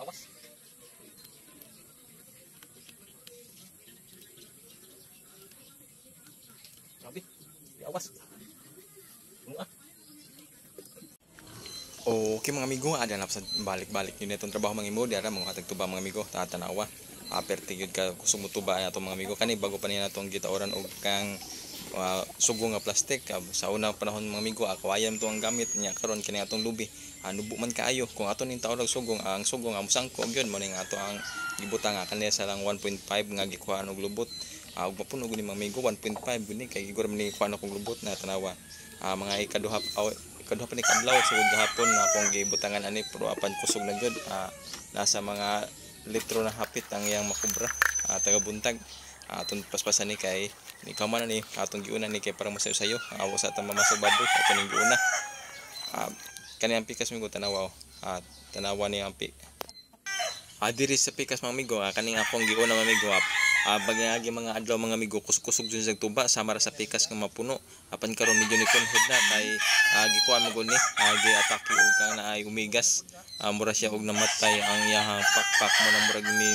Awas. Grabe. Awas. Okay mga amigo, ada na sa balik-balik yun itong trabaho mga amigo, diara mga tagtuba mga amigo, tatanawa. Perti yun ka kusog mo tuba na itong mga amigo. Kani bago pa niya na itong gitaoran o kang sugo nga plastic. Sa unang panahon mga amigo, kawayan to ang gamit niya karon kani atong lubi. Nubo man kaayo kung ato ning taon sugong, ang sugong ang musangko gyud mo ning ato ang gibutang kanila sa lang 1.5 nga gikuha og lubot. Ug mapuno gud ni mga amigo 1.5 guni kay gigor man ni kuha og lubot na tanawa. Mga ikaduha pa ni kadlaw sugod gahapon na akong gibutangan ani pero apan kusog na gyud. Nasa mga litro na hapit ang iyang makubra. Taga buntag aton paspasan ni kay ni kaman ni atong giuna ni kay parang masayo-sayo awo sa atong mamasog baboy aton ning giuna. Kani ang pikas mi ko tanawa tanawa ni ang diri sa pikas mga amigo kaning akong giuna mga amigo bagay mga adlaw mga amigo kusog jud sa tuba sama ra sa pikas nga mapuno apan karon medyo ni kunhod na kay gikuha mo gud ni giatake og kang naay umigas mura siya og namatay ang iyang pakpak mo na murag ni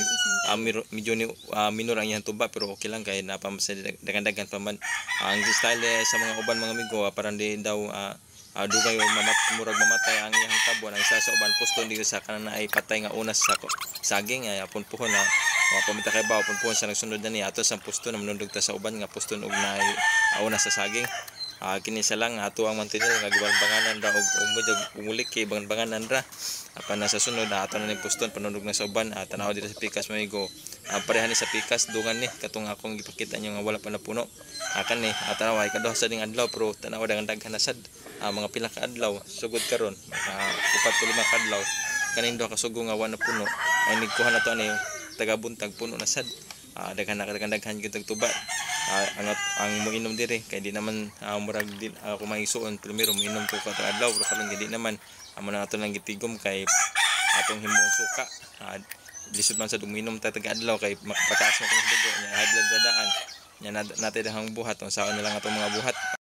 medyo ni minor ang iyang tuba pero okay lang kay napamadagan pa man ang style sa mga uban mga amigo parang di daw dugay murag mamatay ang iyang tabo ang isa sa uban pusto dito sa kanan ay patay nga unas sa saging apon puhon na pamita kay bawo apon puhon sa nagsunod na ni ato sa pusto na manundog ta sa uban nga pusto og na unas sa saging. Kini sa lang ato ang mantinil nga gibanbanganan ra og umulik kay banganan ra apan sa sunod ato na ni puston panundog na sa uban tanaw dito sa pikas mamigo pareha ni sa pikas dungan ni katong akong gipakita nyo nga wala pa na puno ni tanaw ay kaduha sa ding adlaw pero tanaw daghan nasad mga pila ka adlaw sugod karon 4 to 5 ka adlaw kaning duha ka sugo nga wala na puno ay nigkuha na to ani taga buntag puno na sad daghan gyud tuba. Ang moinom dire kay di naman murag din ako maisuon primero moinom ko ka adlaw pero karon di naman amo na ato lang gitigom kay atong himong suka lisod man sa uminom ta taga adlaw kay makapataas mo kung dugo nya high blood radaan nya natay dahang buhat on saon na lang atong mga buhat.